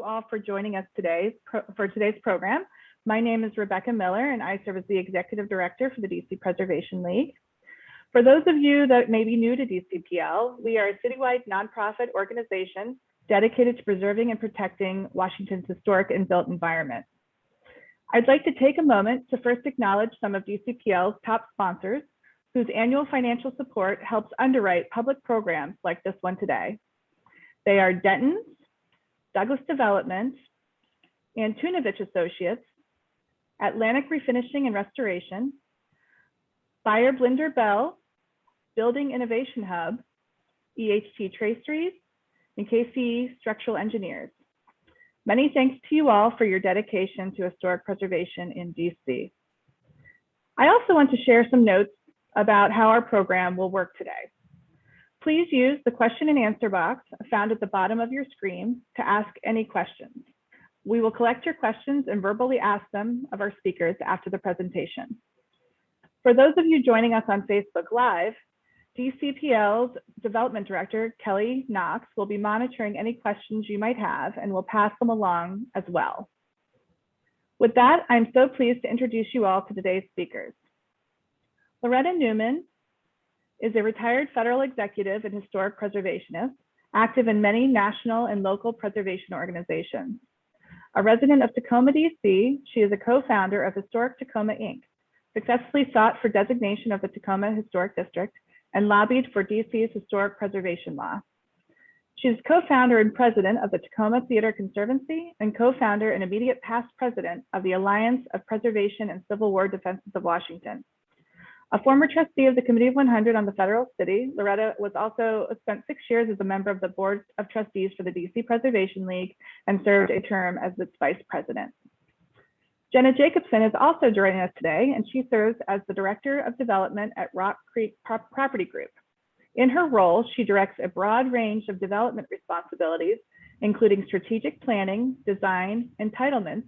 you all for joining us today for today's program. My name is Rebecca Miller, and I serve as the Executive Director for the DC Preservation League. For those of you that may be new to DCPL, we are a citywide nonprofit organization dedicated to preserving and protecting Washington's historic and built environment. I'd like to take a moment to first acknowledge some of DCPL's top sponsors, whose annual financial support helps underwrite public programs like this one today. They are Denton's, Douglas Development, Antunovich Associates, Atlantic Refinishing and Restoration, Buyer Blinder Bell, Building Innovation Hub, EHT Traceries, and KCE Structural Engineers. Many thanks to you all for your dedication to historic preservation in DC. I also want to share some notes about how our program will work today. Please use the question and answer box found at the bottom of your screen to ask any questions. We will collect your questions and verbally ask them of our speakers after the presentation. For those of you joining us on Facebook Live, DCPL's Development Director, Kelly Knox, will be monitoring any questions you might have and will pass them along as well. With that, I'm so pleased to introduce you all to today's speakers. Loretta Neumann is a retired federal executive and historic preservationist, active in many national and local preservation organizations. A resident of Tacoma, DC, she is a co-founder of Historic Tacoma, Inc., successfully sought for designation of the Tacoma Historic District, and lobbied for DC's historic preservation law. She is co-founder and president of the Takoma Theatre Conservancy and co-founder and immediate past president of the Alliance of Preservation and Civil War Defenses of Washington. A former trustee of the Committee of 100 on the Federal City, Loretta was also spent 6 years as a member of the Board of Trustees for the DC Preservation League and served a term as its vice president. Jenna Jacobson is also joining us today, and she serves as the Director of Development at Rock Creek Property Group. In her role, she directs a broad range of development responsibilities, including strategic planning, design, entitlements,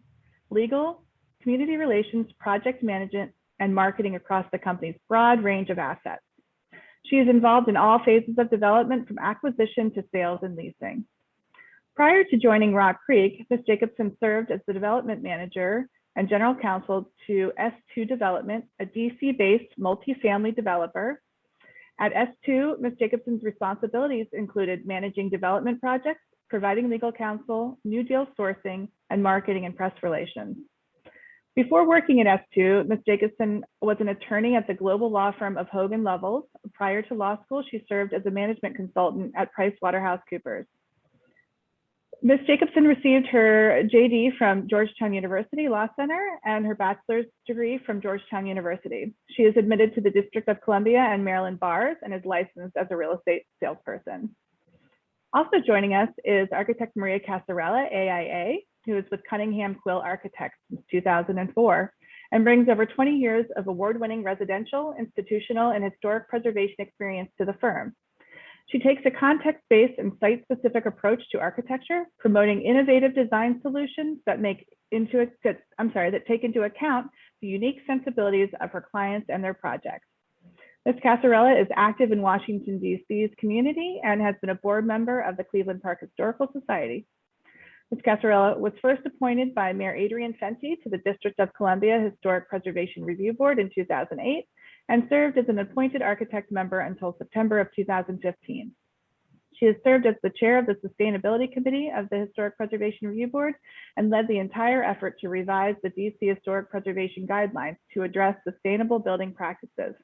legal, community relations, project management, and marketing across the company's broad range of assets. She is involved in all phases of development from acquisition to sales and leasing. Prior to joining Rock Creek, Ms. Jacobson served as the development manager and general counsel to S2 Development, a DC-based multifamily developer. At S2, Ms. Jacobson's responsibilities included managing development projects, providing legal counsel, new deal sourcing, and marketing and press relations. Before working at S2, Ms. Jacobson was an attorney at the global law firm of Hogan Lovells. Prior to law school, she served as a management consultant at PricewaterhouseCoopers. Ms. Jacobson received her JD from Georgetown University Law Center and her bachelor's degree from Georgetown University. She is admitted to the District of Columbia and Maryland bars and is licensed as a real estate salesperson. Also joining us is architect Maria Casarella Aia, who is with Cunningham Quill Architects since 2004 and brings over 20 years of award-winning residential, institutional, and historic preservation experience to the firm. She takes a context-based and site-specific approach to architecture, promoting innovative design solutions that take into account the unique sensibilities of her clients and their projects. Ms. Cassarella is active in Washington, D.C.'s community and has been a board member of the Cleveland Park Historical Society. Ms. Cassarella was first appointed by Mayor Adrian Fenty to the District of Columbia Historic Preservation Review Board in 2008 and served as an appointed architect member until September of 2015. She has served as the chair of the Sustainability Committee of the Historic Preservation Review Board and led the entire effort to revise the DC Historic Preservation Guidelines to address sustainable building practices.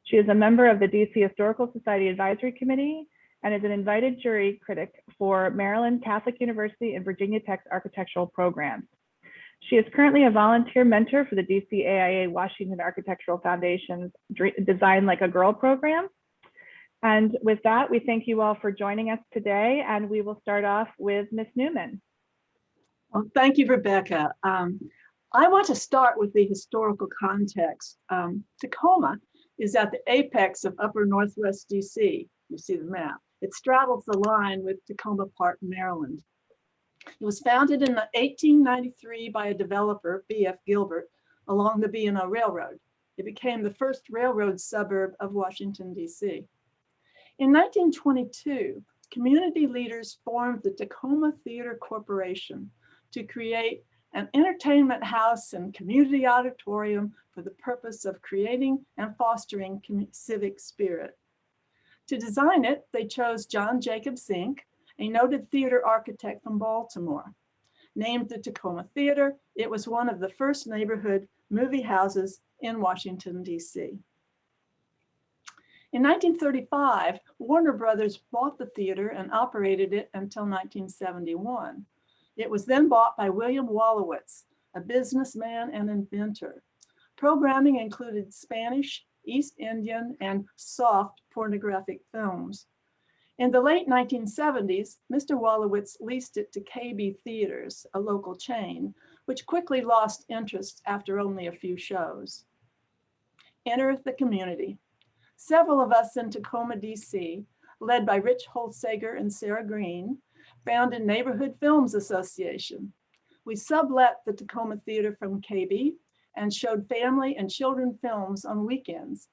She is a member of the DC Historical Society Advisory Committee and is an invited jury critic for Maryland Catholic University and Virginia Tech's architectural programs. She is currently a volunteer mentor for the DCAIA Washington Architectural Foundation's Design Like a Girl program. And with that, we thank you all for joining us today, and we will start off with Ms. Neumann. Well, thank you, Rebecca. I want to start with the historical context. Tacoma is at the apex of upper Northwest DC. You see the map. It straddles the line with Takoma Park, Maryland. It was founded in 1893 by a developer, B.F. Gilbert, along the B&O Railroad. It became the first railroad suburb of Washington, D.C. In 1922, community leaders formed the Takoma Theatre Corporation to create an entertainment house and community auditorium for the purpose of creating and fostering civic spirit. To design it, they chose Jenna Jacobson, a noted theater architect from Baltimore. Named the Takoma Theatre, it was one of the first neighborhood movie houses in Washington, D.C. In 1935, Warner Brothers bought the theater and operated it until 1971. It was then bought by William Wolowitz, a businessman and inventor. Programming included Spanish, East Indian, and soft pornographic films. In the late 1970s, Mr. Wolowitz leased it to KB Theaters, a local chain, which quickly lost interest after only a few shows. Enter the community. Several of us in Tacoma, DC, led by Rich Holtsager and Sarah Green, founded Neighborhood Films Association. We sublet the Tacoma Theater from KB and showed family and children films on weekends.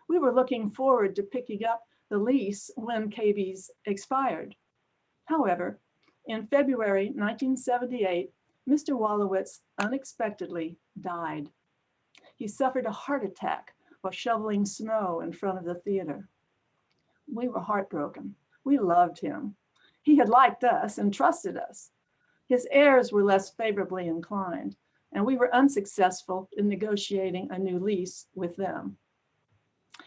We were looking forward to picking up the lease when KB's expired. However, in February 1978, Mr. Wolowitz unexpectedly died. He suffered a heart attack while shoveling snow in front of the theater. We were heartbroken. We loved him. He had liked us and trusted us. His heirs were less favorably inclined, and we were unsuccessful in negotiating a new lease with them.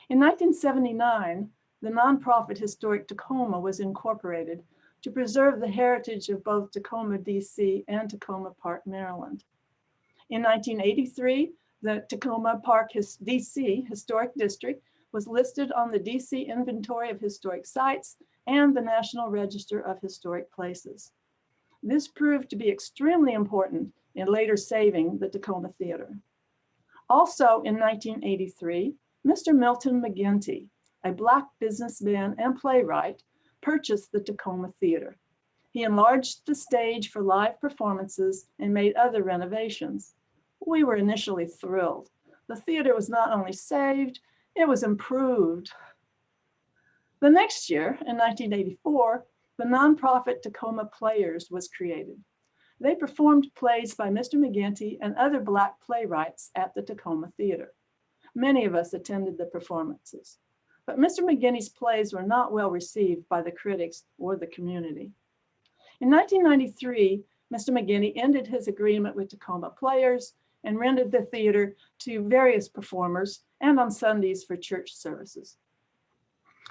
In 1979, the nonprofit Historic Tacoma was incorporated to preserve the heritage of both Tacoma, DC and Tacoma Park, Maryland. In 1983, the Tacoma Park DC Historic District was listed on the DC Inventory of Historic Sites and the National Register of Historic Places. This proved to be extremely important in later saving the Tacoma Theater. Also in 1983, Mr. Milton McGinty, a Black businessman and playwright, purchased the Tacoma Theater. He enlarged the stage for live performances and made other renovations. We were initially thrilled. The theater was not only saved, it was improved. The next year, in 1984, the nonprofit Tacoma Players was created. They performed plays by Mr. McGinty and other Black playwrights at the Tacoma Theater. Many of us attended the performances, but Mr. McGinty's plays were not well received by the critics or the community. In 1993, Mr. McGinty ended his agreement with Tacoma Players and rented the theater to various performers and on Sundays for church services.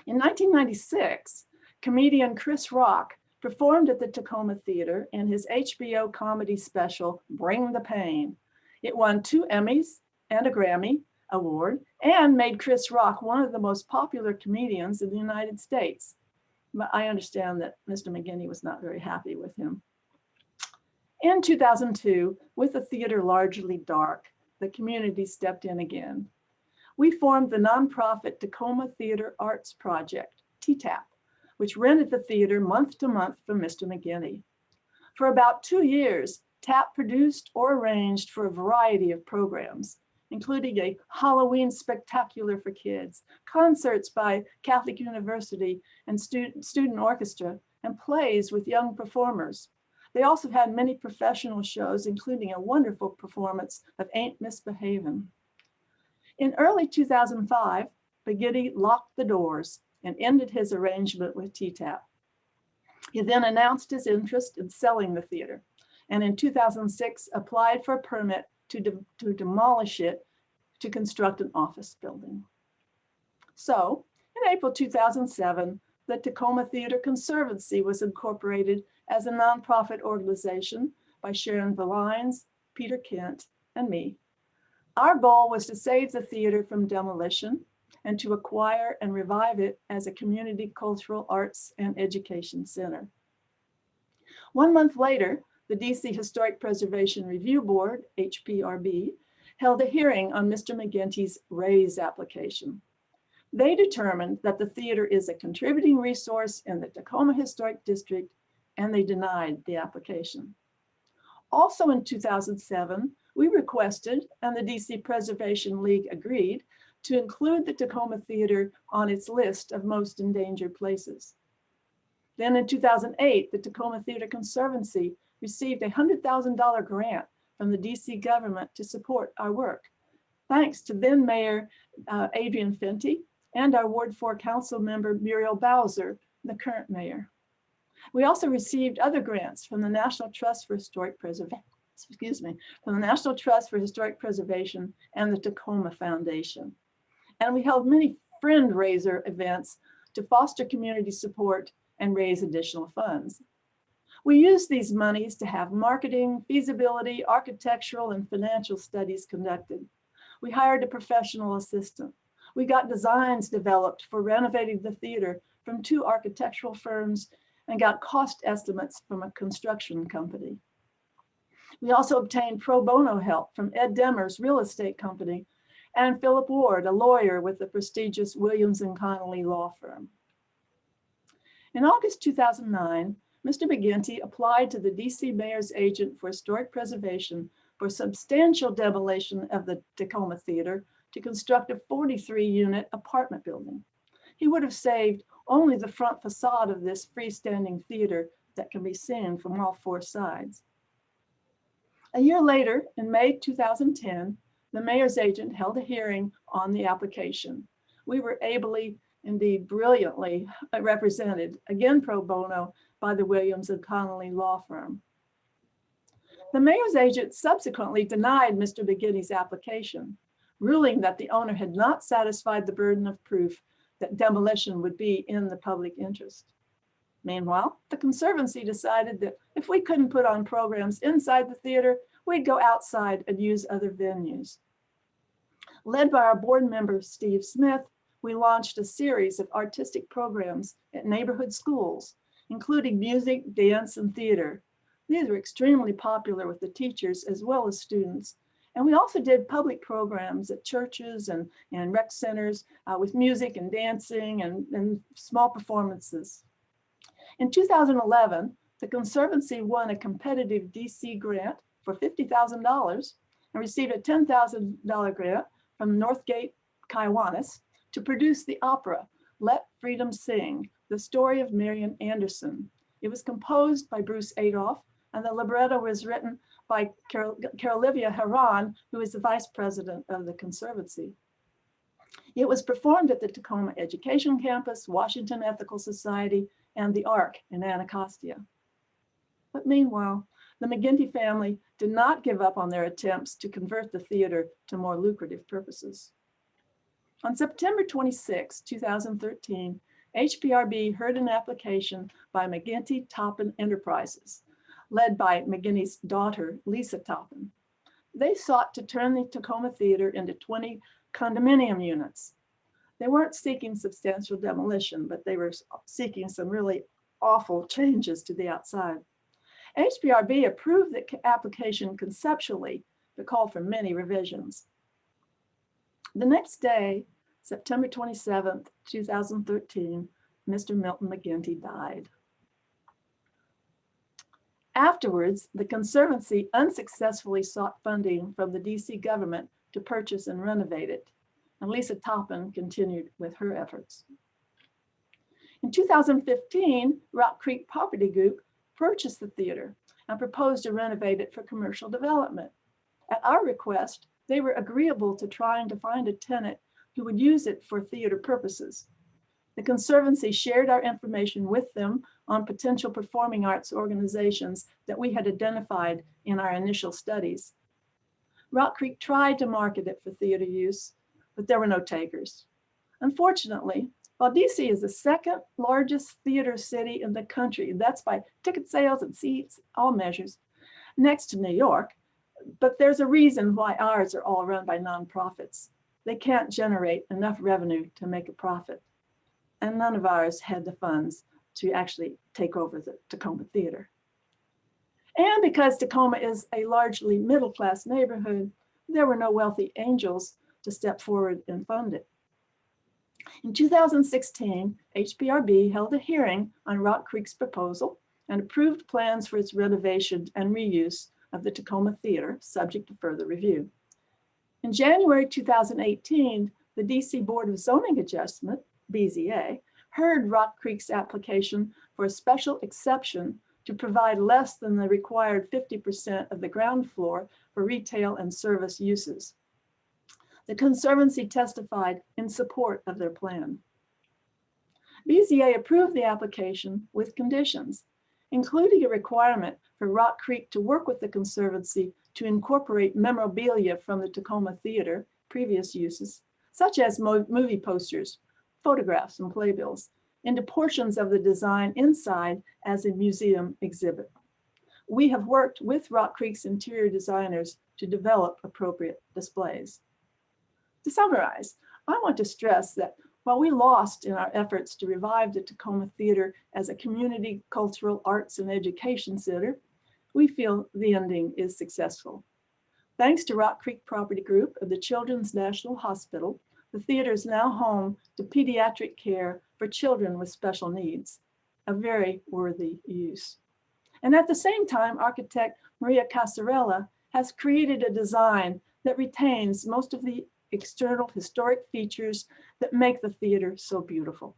In 1996, comedian Chris Rock performed at the Tacoma Theater in his HBO comedy special, Bring the Pain. It won 2 Emmys and a Grammy Award and made Chris Rock one of the most popular comedians in the United States. But I understand that Mr. McGinty was not very happy with him. In 2002, with the theater largely dark, the community stepped in again. We formed the nonprofit Takoma Theater Arts Project, TTAP, which rented the theater month to month from Mr. McGinty. For about 2 years, TAP produced or arranged for a variety of programs, including a Halloween spectacular for kids, concerts by Catholic University and student orchestra, and plays with young performers. They also had many professional shows, including a wonderful performance of Ain't Misbehavin'. In early 2005, McGinty locked the doors and ended his arrangement with TTAP. He then announced his interest in selling the theater, and in 2006 applied for a permit to demolish it to construct an office building. So in April 2007, the Tacoma Theatre Conservancy was incorporated as a nonprofit organization by Sharon Valines, Peter Kent, and me. Our goal was to save the theater from demolition and to acquire and revive it as a community cultural arts and education center. 1 month later, the DC Historic Preservation Review Board, HPRB, held a hearing on Mr. McGinty's raise application. They determined that the theater is a contributing resource in the Tacoma Historic District, and they denied the application. Also in 2007, we requested, and the DC Preservation League agreed, to include the Tacoma Theater on its list of most endangered places. Then in 2008, the Takoma Theatre Conservancy received a $100,000 grant from the DC government to support our work, thanks to then Mayor Adrian Fenty and our Ward 4 Council member Muriel Bowser, the current mayor. We also received other grants from the National Trust for Historic Preservation, from the National Trust for Historic Preservation and the Tacoma Foundation. And we held many friend-raiser events to foster community support and raise additional funds. We used these monies to have marketing, feasibility, architectural, and financial studies conducted. We hired a professional assistant. We got designs developed for renovating the theater from 2 architectural firms and got cost estimates from a construction company. We also obtained pro bono help from Ed Demers' real estate company and Philip Ward, a lawyer with the prestigious Williams & Connolly law firm. In August 2009, Mr. McGinty applied to the DC Mayor's Agent for Historic Preservation for substantial demolition of the Tacoma Theater to construct a 43-unit apartment building. He would have saved only the front facade of this freestanding theater that can be seen from all 4 sides. A year later, in May 2010, the mayor's agent held a hearing on the application. We were ably, indeed brilliantly, represented, again pro bono, by the Williams & Connolly law firm. The mayor's agent subsequently denied Mr. McGinty's application, ruling that the owner had not satisfied the burden of proof that demolition would be in the public interest. Meanwhile, the Conservancy decided that if we couldn't put on programs inside the theater, we'd go outside and use other venues. Led by our board member, Steve Smith, we launched a series of artistic programs at neighborhood schools, including music, dance, and theater. These were extremely popular with the teachers as well as students. And we also did public programs at churches and rec centers with music and dancing and small performances. In 2011, the Conservancy won a competitive DC grant for $50,000 and received a $10,000 grant from Northgate Kiwanis to produce the opera, Let Freedom Sing, the story of Marion Anderson. It was composed by Bruce Adolph, and the libretto was written by Carolivia Heron, who is the vice president of the Conservancy. It was performed at the Tacoma Education Campus, Washington Ethical Society, and the Ark in Anacostia. But meanwhile, the McGinty family did not give up on their attempts to convert the theater to more lucrative purposes. On September 26, 2013, HPRB heard an application by McGinty Toppin Enterprises, led by McGinty's daughter, Lisa Toppin. They sought to turn the Tacoma Theater into 20 condominium units. They weren't seeking substantial demolition, but they were seeking some really awful changes to the outside. HPRB approved the application conceptually, but called for many revisions. The next day, September 27th, 2013, Mr. Milton McGinty died. Afterwards, the Conservancy unsuccessfully sought funding from the DC government to purchase and renovate it, and Lisa Toppin continued with her efforts. In 2015, Rock Creek Property Group purchased the theater and proposed to renovate it for commercial development. At our request, they were agreeable to trying to find a tenant who would use it for theater purposes. The Conservancy shared our information with them on potential performing arts organizations that we had identified in our initial studies. Rock Creek tried to market it for theater use, but there were no takers. Unfortunately, while DC is the second largest theater city in the country, that's by ticket sales and seats, all measures, next to New York, but there's a reason why ours are all run by nonprofits. They can't generate enough revenue to make a profit. And none of ours had the funds to actually take over the Tacoma Theater. And because Tacoma is a largely middle-class neighborhood, there were no wealthy angels to step forward and fund it. In 2016, HPRB held a hearing on Rock Creek's proposal and approved plans for its renovation and reuse of the Tacoma Theater, subject to further review. In January 2018, the DC Board of Zoning Adjustment, BZA, heard Rock Creek's application for a special exception to provide less than the required 50% of the ground floor for retail and service uses. The Conservancy testified in support of their plan. BZA approved the application with conditions, including a requirement for Rock Creek to work with the Conservancy to incorporate memorabilia from the Takoma Theatre, previous uses, such as movie posters, photographs, and playbills, into portions of the design inside as a museum exhibit. We have worked with Rock Creek's interior designers to develop appropriate displays. To summarize, I want to stress that while we lost in our efforts to revive the Takoma Theatre as a community cultural arts and education center, we feel the ending is successful. Thanks to Rock Creek Property Group of the Children's National Hospital, the theater is now home to pediatric care for children with special needs, a very worthy use. And at the same time, architect Maria Casarella has created a design that retains most of the external historic features that make the theater so beautiful.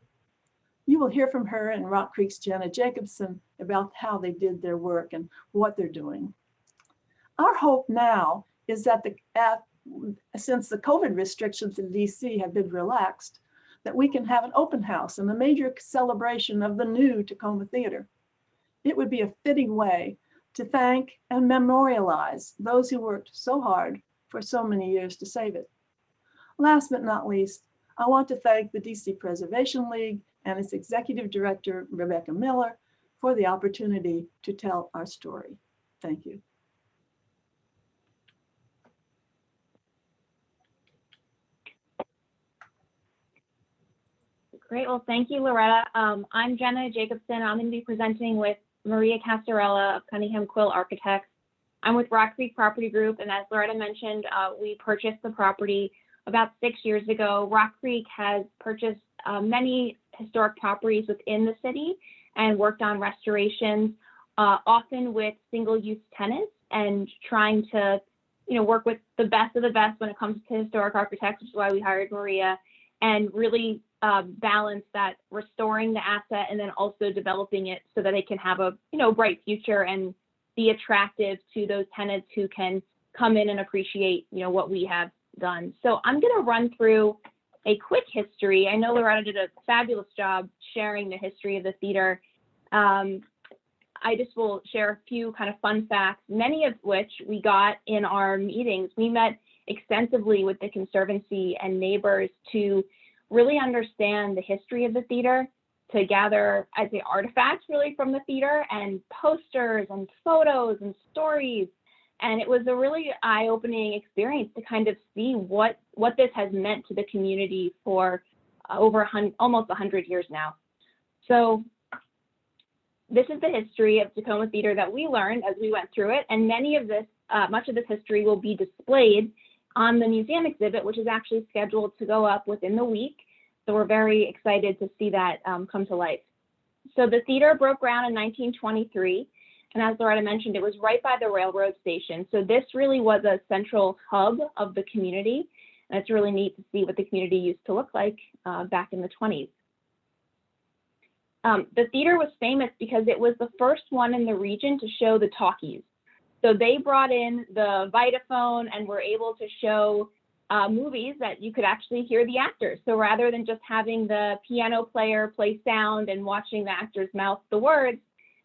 You will hear from her and Rock Creek's Jenna Jacobson about how they did their work and what they're doing. Our hope now is that since the COVID restrictions in DC have been relaxed, that we can have an open house and a major celebration of the new Tacoma Theater. It would be a fitting way to thank and memorialize those who worked so hard for so many years to save it. Last but not least, I want to thank the DC Preservation League and its Executive Director, Rebecca Miller, for the opportunity to tell our story. Thank you. Great, well, thank you, Loretta. I'm Jenna Jacobson. I'm going to be presenting with Maria Casarella of Cunningham Quill Architects. I'm with Rock Creek Property Group, and as Loretta mentioned, we purchased the property about 6 years ago. Rock Creek has purchased many historic properties within the city and worked on restorations, often with single-use tenants, and trying to, work with the best of the best when it comes to historic architects, which is why we hired Maria, and really balance that restoring the asset and then also developing it so that it can have a bright future and be attractive to those tenants who can come in and appreciate what we have done. So I'm going to run through a quick history. I know Loretta did a fabulous job sharing the history of the theater. I just will share a few kind of fun facts, many of which we got in our meetings. We met extensively with the Conservancy and neighbors to really understand the history of the theater, to gather, I'd say, artifacts really from the theater and posters and photos and stories. And it was a really eye-opening experience to kind of see what this has meant to the community for almost 100 years now. So this is the history of Tacoma Theater that we learned as we went through it. And much of this history will be displayed on the museum exhibit, which is actually scheduled to go up within the week. So we're very excited to see that come to life. So the theater broke ground in 1923. And as Loretta mentioned, it was right by the railroad station. So this really was a central hub of the community. And it's really neat to see what the community used to look like back in the 20s. The theater was famous because it was the first one in the region to show the talkies. So they brought in the Vitaphone and were able to show movies that you could actually hear the actors. So rather than just having the piano player play sound and watching the actors mouth the words,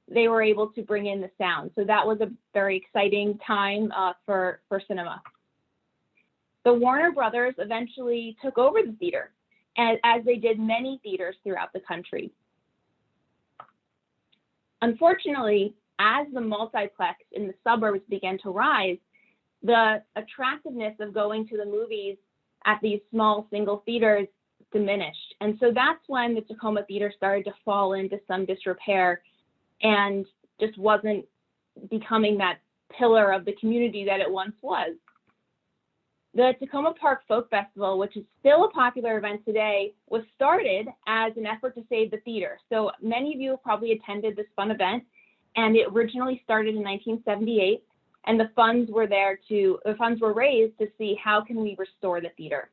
they were able to bring in the sound. So that was a very exciting time for cinema. The Warner Brothers eventually took over the theater, as they did many theaters throughout the country. Unfortunately, as the multiplex in the suburbs began to rise, the attractiveness of going to the movies at these small single theaters diminished. And so that's when the Tacoma Theater started to fall into some disrepair and just wasn't becoming that pillar of the community that it once was. The Tacoma Park Folk Festival, which is still a popular event today, was started as an effort to save the theater. So many of you have probably attended this fun event, and it originally started in 1978, and the funds were raised to see how can we restore the theater.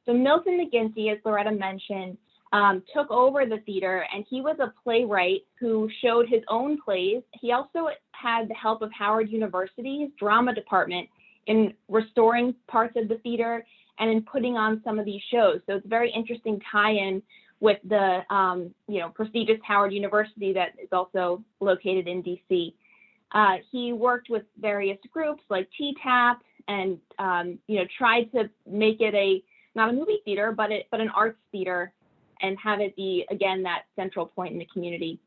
So Milton McGinty, as Loretta mentioned, took over the theater, and he was a playwright who showed his own plays. He also had the help of Howard University's drama department in restoring parts of the theater and in putting on some of these shows. So it's a very interesting tie-in with the prestigious Howard University that is also located in DC. He worked with various groups like TTAP and tried to make it not a movie theater, but an arts theater, and have it be, again, that central point in the community.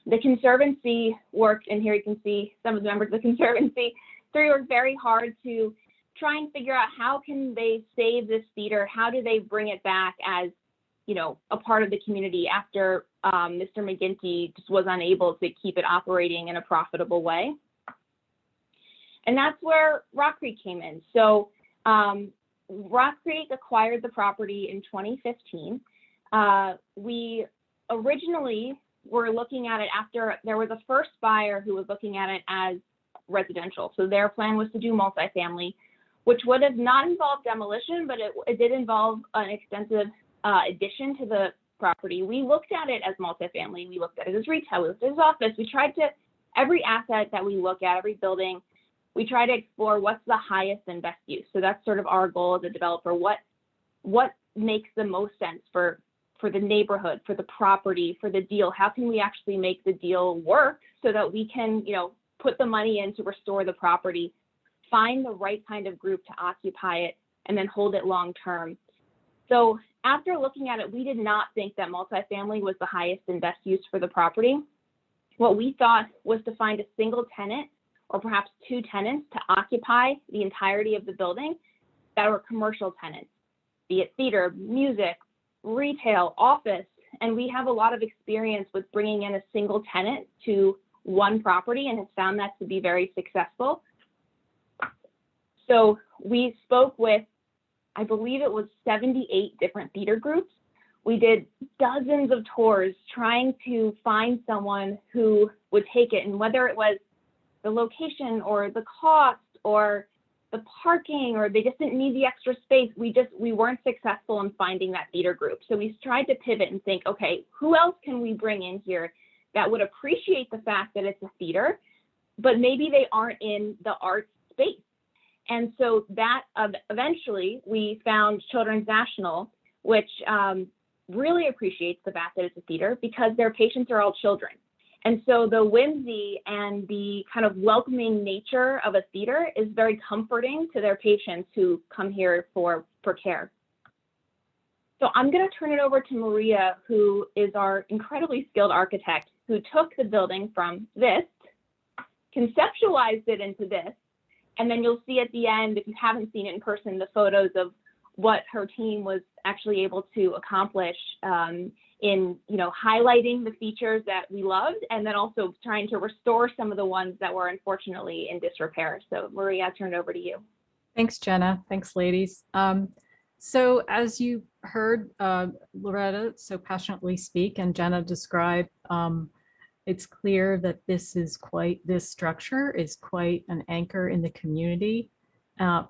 The Conservancy worked, and here you can see some of the members of the Conservancy. They worked very hard to try and figure out how can they save this theater, how do they bring it back as, a part of the community after Mr. McGinty just was unable to keep it operating in a profitable way. And that's where Rock Creek came in. So Rock Creek acquired the property in 2015. We originally were looking at it after there was a first buyer who was looking at it as residential. So their plan was to do multifamily, which would have not involved demolition, but it did involve an extensive addition to the property. We looked at it as multifamily. We looked at it as retail. We looked at it as office. We tried to, every asset that we look at, every building, we try to explore what's the highest and best use. So that's sort of our goal as a developer. What makes the most sense for the neighborhood, for the property, for the deal? How can we actually make the deal work so that we can, put the money in to restore the property, find the right kind of group to occupy it, and then hold it long term. So after looking at it, we did not think that multifamily was the highest and best use for the property. What we thought was to find a single tenant or perhaps two tenants to occupy the entirety of the building that were commercial tenants, be it theater, music, retail, office. And we have a lot of experience with bringing in a single tenant to one property and have found that to be very successful. So we spoke with, I believe it was 78 different theater groups. We did dozens of tours trying to find someone who would take it, and whether it was the location or the cost or the parking, or they just didn't need the extra space, we weren't successful in finding that theater group. So we tried to pivot and think, okay, who else can we bring in here that would appreciate the fact that it's a theater, but maybe they aren't in the arts space? And so that eventually we found Children's National, which really appreciates the fact that it's a theater because their patients are all children. And so the whimsy and the kind of welcoming nature of a theater is very comforting to their patients who come here for care. So I'm going to turn it over to Maria, who is our incredibly skilled architect, who took the building from this, conceptualized it into this, and then you'll see at the end, if you haven't seen it in person, the photos of what her team was actually able to accomplish in highlighting the features that we loved, and then also trying to restore some of the ones that were unfortunately in disrepair. So Maria, I turn it over to you. Thanks, Jenna. Thanks, ladies. So as you heard Loretta so passionately speak and Jenna describe, it's clear that this structure is quite an anchor in the community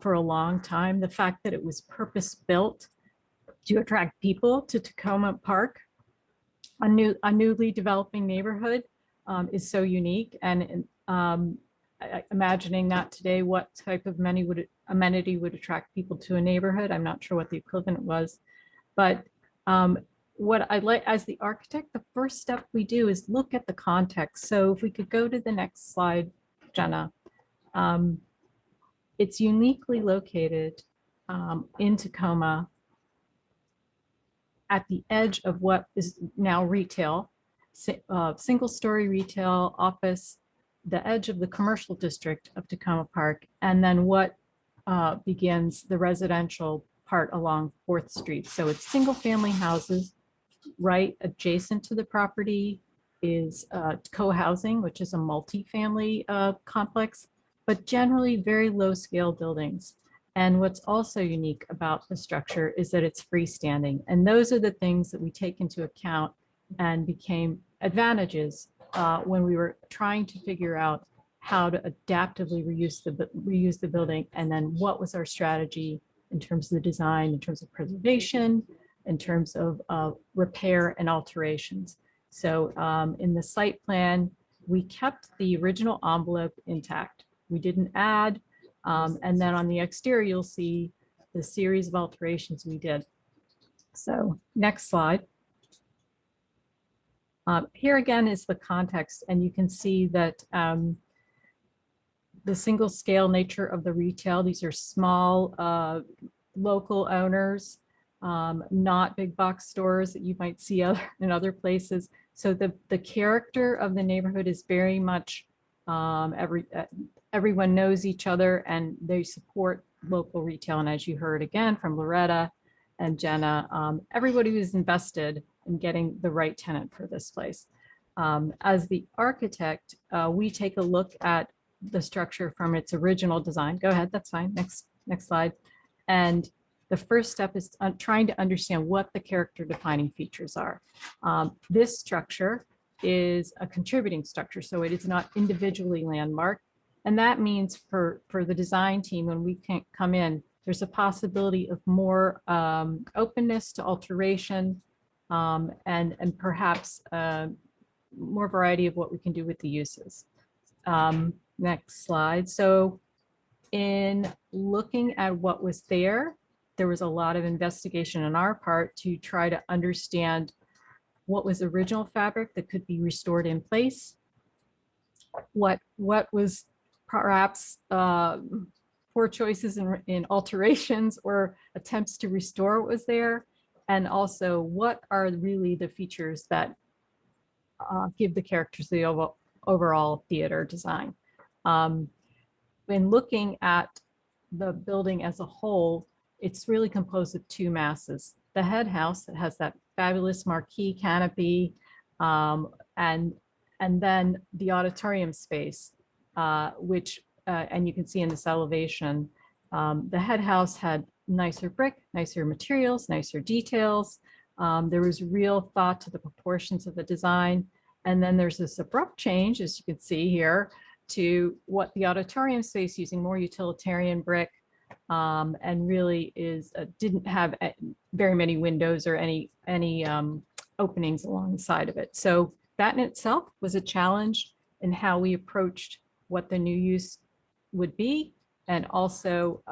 for a long time. The fact that it was purpose-built to attract people to Takoma Park, a newly developing neighborhood, is so unique. And imagining that today, what type of amenity would attract people to a neighborhood? I'm not sure what the equivalent was, but what I like as the architect, the first step we do is look at the context. So if we could go to the next slide, Jenna. It's uniquely located in Tacoma at the edge of what is now retail, single-story retail, office, the edge of the commercial district of Takoma Park, and then what begins the residential part along 4th Street. So it's single-family houses. Right adjacent to the property is co-housing, which is a multi-family complex, but generally very low-scale buildings. And what's also unique about the structure is that it's freestanding. And those are the things that we take into account and became advantages when we were trying to figure out how to adaptively reuse the building, and then what was our strategy in terms of the design, in terms of preservation, in terms of repair and alterations. So in the site plan, we kept the original envelope intact. We didn't add, and then on the exterior, you'll see the series of alterations we did. So next slide. Here again is the context, and you can see that the single scale nature of the retail, these are small local owners, not big box stores that you might see in other places. So the character of the neighborhood is very much everyone knows each other and they support local retail. And as you heard again from Loretta and Jenna, everybody was invested in getting the right tenant for this place. As the architect, we take a look at the structure from its original design. Go ahead, that's fine. Next slide. And the first step is trying to understand what the character defining features are. This structure is a contributing structure, so it is not individually landmarked. And that means for the design team, when we can come in, there's a possibility of more openness to alteration and perhaps more variety of what we can do with the uses. Next slide. So in looking at what was there was a lot of investigation on our part to try to understand what was original fabric that could be restored in place, what was perhaps poor choices in alterations or attempts to restore what was there, and also what are really the features that give the characters the overall theater design. When looking at the building as a whole, it's really composed of two masses. The head house that has that fabulous marquee canopy, and then the auditorium space, which, and you can see in this elevation, the head house had nicer brick, nicer materials, nicer details. There was real thought to the proportions of the design. And then there's this abrupt change, as you can see here, to what the auditorium space using more utilitarian brick, and really didn't have very many windows or any openings along the side of it. So that in itself was a challenge in how we approached what the new use would be. And also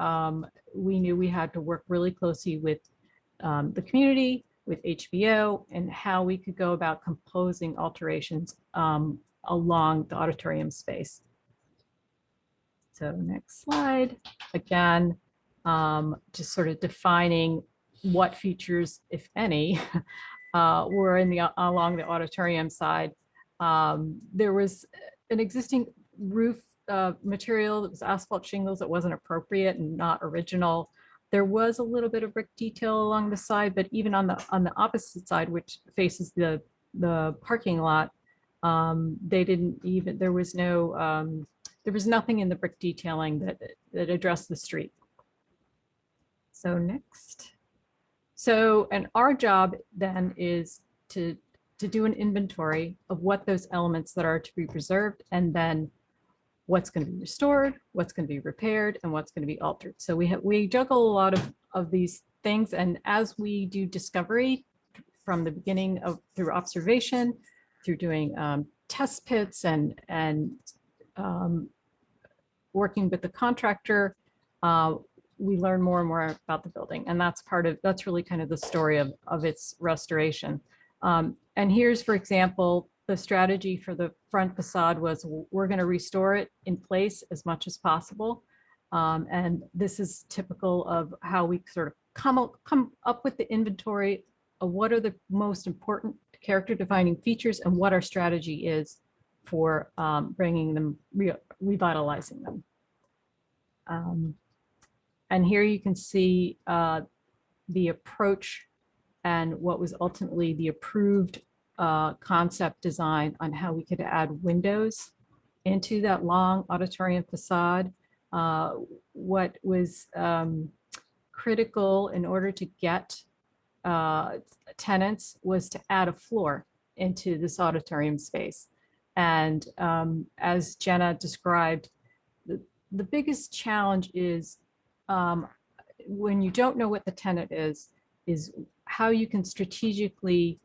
we knew we had to work really closely with the community, with HBO, and how we could go about composing alterations along the auditorium space. So next slide. Again, just sort of defining what features, if any, were along the auditorium side. There was an existing roof material that was asphalt shingles that wasn't appropriate and not original. There was a little bit of brick detail along the side, but even on the opposite side, which faces the parking lot, there was nothing in the brick detailing that addressed the street. So next. So, and our job then is to do an inventory of what those elements that are to be preserved, and then what's going to be restored, what's going to be repaired, and what's going to be altered. So we juggle a lot of these things, and as we do discovery from the beginning through observation, through doing test pits and working with the contractor, we learn more and more about the building, and that's really kind of the story of its restoration. And here's, for example, the strategy for the front facade was we're going to restore it in place as much as possible. And this is typical of how we sort of come up with the inventory of what are the most important character defining features and what our strategy is for bringing them, revitalizing them. And here you can see the approach and what was ultimately the approved concept design on how we could add windows into that long auditorium facade. What was critical in order to get tenants was to add a floor into this auditorium space. And as Jenna described, the biggest challenge is when you don't know what the tenant is how you can strategically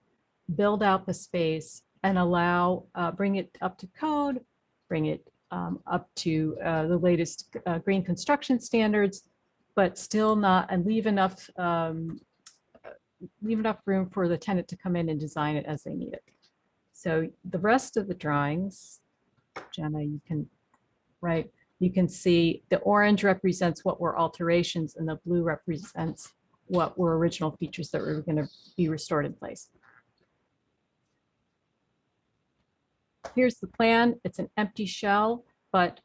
build out the space and allow, bring it up to code, bring it up to the latest green construction standards, but still not, and leave enough room for the tenant to come in and design it as they need it. So the rest of the drawings, Jenna, you can, right, you can see the orange represents what were alterations and the blue represents what were original features that were going to be restored in place. Here's the plan. It's an empty shell, but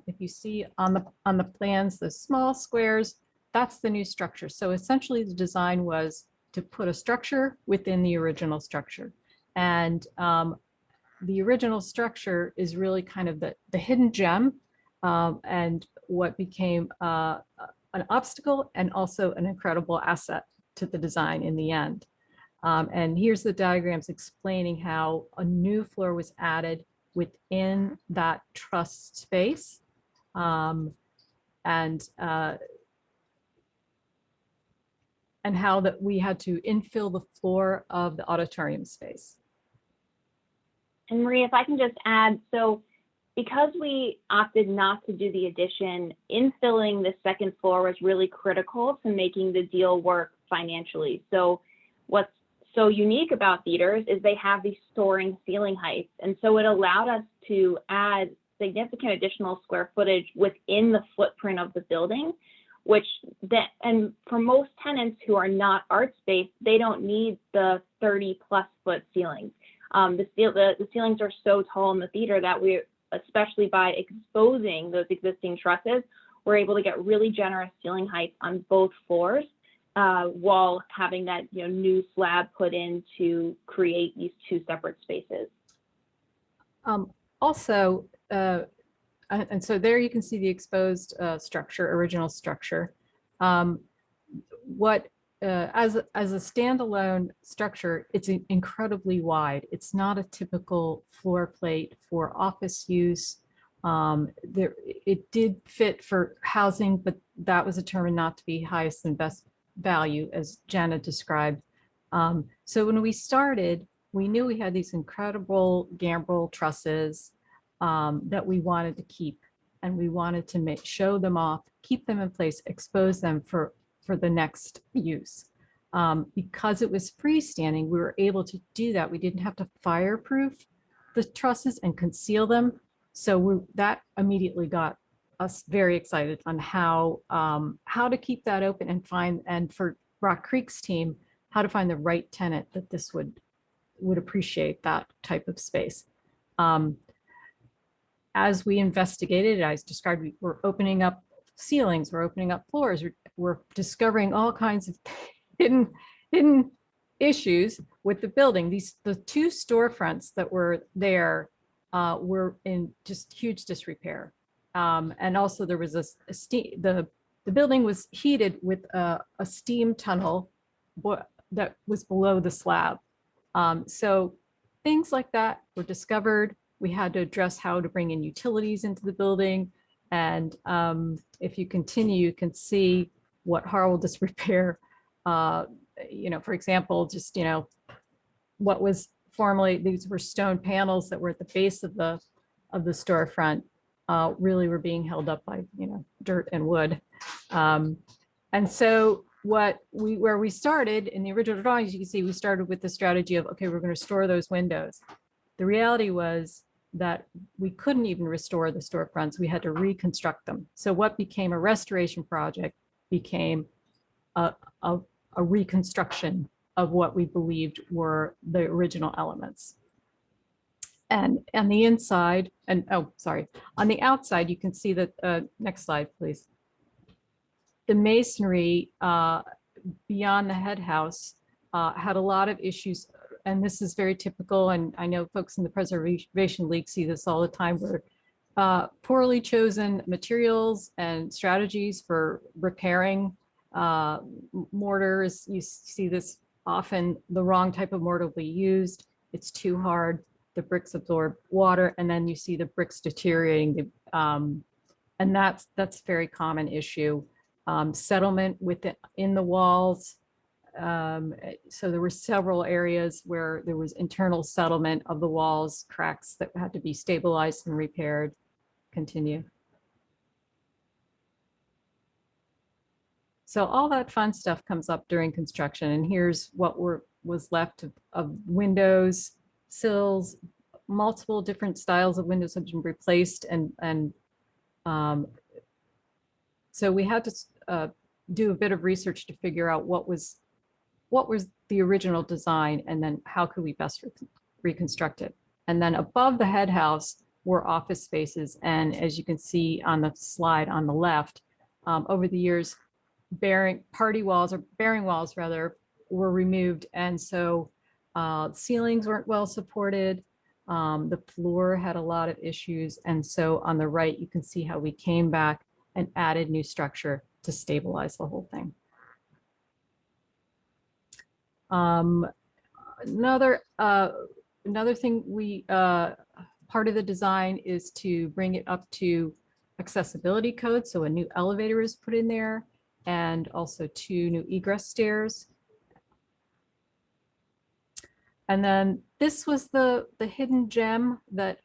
if you see on the plans, the small squares, that's the new structure. So essentially the design was to put a structure within the original structure. And the original structure is really kind of the hidden gem and what became an obstacle and also an incredible asset to the design in the end. And here's the diagrams explaining how a new floor was added within that truss space. And how that we had to infill the floor of the auditorium space. And Maria, if I can just add, so because we opted not to do the addition, infilling the second floor was really critical to making the deal work financially. So what's so unique about theaters is they have these soaring ceiling heights. And so it allowed us to add significant additional square footage within the footprint of the building, which and for most tenants who are not art space, they don't need the 30+ foot ceilings. The ceilings are so tall in the theater that we, especially by exposing those existing trusses, we're able to get really generous ceiling heights on both floors while having that new slab put in to create these two separate spaces. Also, and so there you can see the exposed structure, original structure. As a standalone structure, it's incredibly wide. It's not a typical floor plate for office use. It did fit for housing, but that was determined not to be highest and best value, as Jenna described. So when we started, we knew we had these incredible gambrel trusses that we wanted to keep, and we wanted to show them off, keep them in place, expose them for the next use. Because it was freestanding, we were able to do that. We didn't have to fireproof the trusses and conceal them. So that immediately got us very excited on how to keep that open and for Rock Creek's team, how to find the right tenant that this would appreciate that type of space. As we investigated, as described, we're opening up ceilings, we're opening up floors, we're discovering all kinds of hidden issues with the building. The two storefronts that were there were in just huge disrepair. And also there was the building was heated with a steam tunnel that was below the slab. So things like that were discovered. We had to address how to bring in utilities into the building. And if you continue, you can see what horrible disrepair, for example, just, what was formerly, these were stone panels that were at the base of the storefront, really were being held up by, dirt and wood. And so where we started in the original drawings, you can see we started with the strategy of, okay, we're going to restore those windows. The reality was that we couldn't even restore the storefronts. We had to reconstruct them. So what became a restoration project became a reconstruction of what we believed were the original elements. And on the inside, on the outside, you can see that, next slide, please. The masonry beyond the head house had a lot of issues, and this is very typical, and I know folks in the Preservation League see this all the time, where poorly chosen materials and strategies for repairing mortars. You see this often, the wrong type of mortar will be used. It's too hard. The bricks absorb water, and then you see the bricks deteriorating. And that's a very common issue. Settlement in the walls, So there were several areas where there was internal settlement of the walls, cracks that had to be stabilized and repaired. Continue. So all that fun stuff comes up during construction, and here's what was left of windows, sills, multiple different styles of windows have been replaced, and so we had to do a bit of research to figure out what was the original design, and then how could we best reconstruct it. And then above the head house were office spaces, and as you can see on the slide on the left, over the years, bearing walls were removed, and so ceilings weren't well supported. The floor had a lot of issues, and so on the right you can see how we came back and added new structure to stabilize the whole thing. Another thing part of the design is to bring it up to accessibility code, so a new elevator is put in there, and also 2 new egress stairs. And then this was the hidden gem that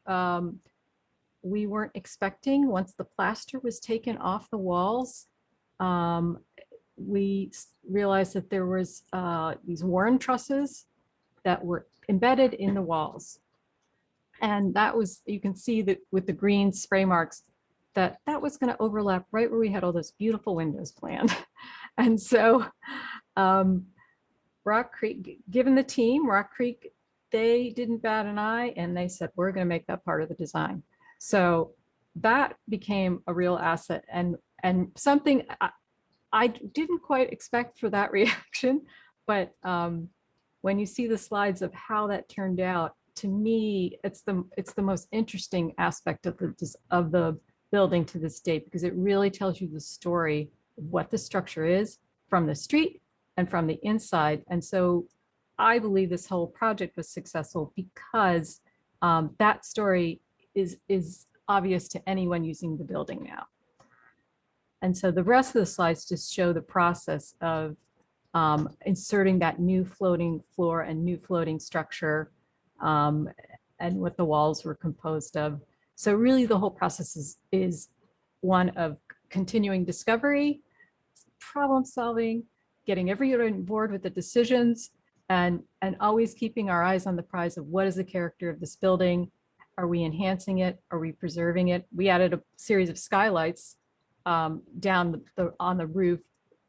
we weren't expecting. Once the plaster was taken off the walls, we realized that there was these Warren trusses that were embedded in the walls. And that was, you can see that with the green spray marks, that was going to overlap right where we had all those beautiful windows planned. And so Rock Creek, given the team, Rock Creek, they didn't bat an eye, and they said, we're going to make that part of the design. So that became a real asset, and something I didn't quite expect for that reaction, but when you see the slides of how that turned out, to me, it's the most interesting aspect of the building to this date, because it really tells you the story of what the structure is from the street and from the inside. And so I believe this whole project was successful because that story is obvious to anyone using the building now. And so the rest of the slides just show the process of inserting that new floating floor and new floating structure, and what the walls were composed of. So really the whole process is one of continuing discovery, problem solving, getting everyone on board with the decisions, and always keeping our eyes on the prize of what is the character of this building. Are we enhancing it? Are we preserving it? We added a series of skylights down on the roof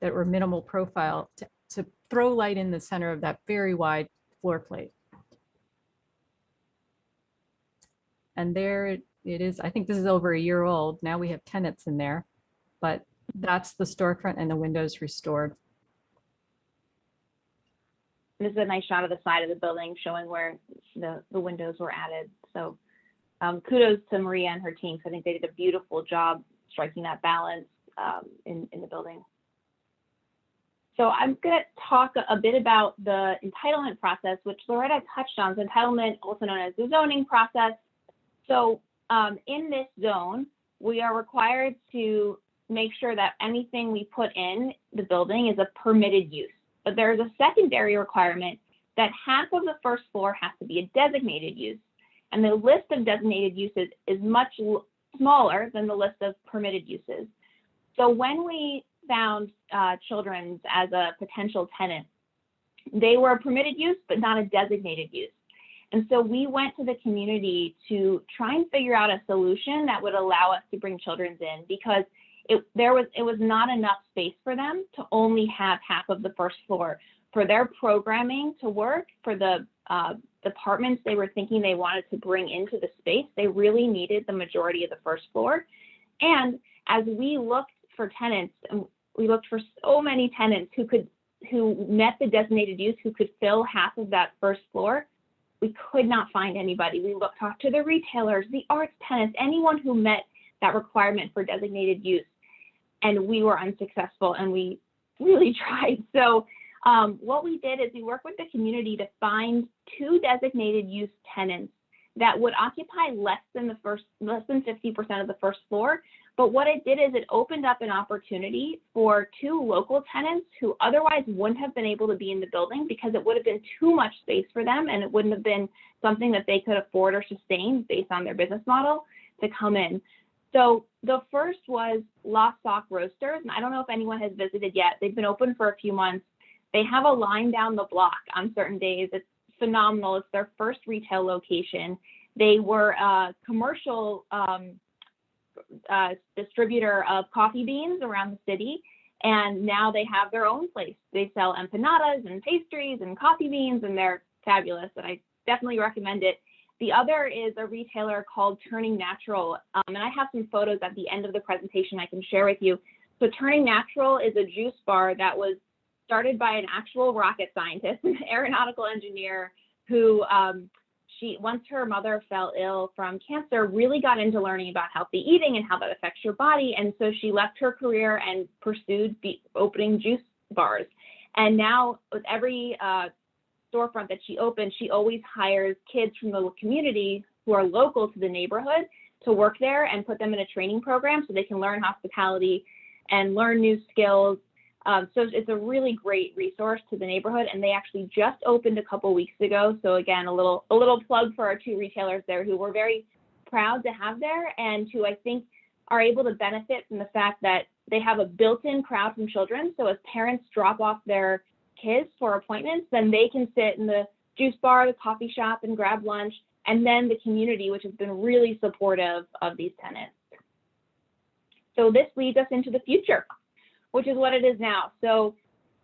that were minimal profile to throw light in the center of that very wide floor plate. And there it is. I think this is over a year old. Now we have tenants in there, but that's the storefront and the windows restored. This is a nice shot of the side of the building showing where the windows were added. So kudos to Maria and her team. So I think they did a beautiful job striking that balance in the building. So I'm going to talk a bit about the entitlement process, which Loretta touched on. So entitlement, also known as the zoning process. So in this zone, we are required to make sure that anything we put in the building is a permitted use. But there's a secondary requirement that half of the first floor has to be a designated use. And the list of designated uses is much smaller than the list of permitted uses. So when we found Children's as a potential tenant, they were a permitted use, but not a designated use. And so we went to the community to try and figure out a solution that would allow us to bring Children's in, because it was not enough space for them to only have half of the first floor. For their programming to work, for the departments they were thinking they wanted to bring into the space, they really needed the majority of the first floor. And as we looked for tenants, and we looked for so many tenants who met the designated use, who could fill half of that first floor, we could not find anybody. We talked to the retailers, the arts tenants, anyone who met that requirement for designated use, and we were unsuccessful, and we really tried. So what we did is we worked with the community to find 2 designated use tenants that would occupy less than 50% of the first floor. But what it did is it opened up an opportunity for 2 local tenants who otherwise wouldn't have been able to be in the building because it would have been too much space for them, and it wouldn't have been something that they could afford or sustain based on their business model to come in. So the first was Lost Sock Roasters, and I don't know if anyone has visited yet. They've been open for a few months. They have a line down the block on certain days. It's phenomenal. It's their first retail location. They were a commercial distributor of coffee beans around the city, and now they have their own place. They sell empanadas and pastries and coffee beans, and they're fabulous, and I definitely recommend it. The other is a retailer called Turning Natural, and I have some photos at the end of the presentation I can share with you. So Turning Natural is a juice bar that was started by an actual rocket scientist, an aeronautical engineer who once her mother fell ill from cancer, really got into learning about healthy eating and how that affects your body. And so she left her career and pursued opening juice bars. And now with every storefront that she opens, she always hires kids from the community who are local to the neighborhood to work there and put them in a training program so they can learn hospitality and learn new skills. So it's a really great resource to the neighborhood, and they actually just opened a couple weeks ago. So again, a little plug for our 2 retailers there who we're very proud to have there, and who I think are able to benefit from the fact that they have a built-in crowd from children. So as parents drop off their kids for appointments, then they can sit in the juice bar, the coffee shop, and grab lunch, and then the community, which has been really supportive of these tenants. So this leads us into the future, which is what it is now. So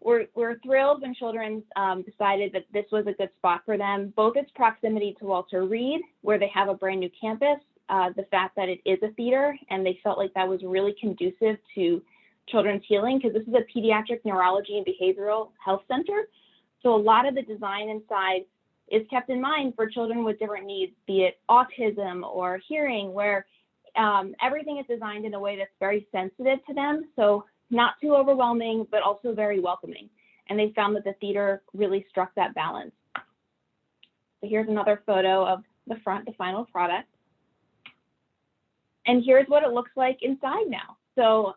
we're thrilled when Children's decided that this was a good spot for them, both its proximity to Walter Reed, where they have a brand new campus, the fact that it is a theater, and they felt like that was really conducive to children's healing, because this is a pediatric neurology and behavioral health center. So a lot of the design inside is kept in mind for children with different needs, be it autism or hearing, where everything is designed in a way that's very sensitive to them. So not too overwhelming, but also very welcoming. And they found that the theater really struck that balance. So here's another photo of the front, the final product. And here's what it looks like inside now. So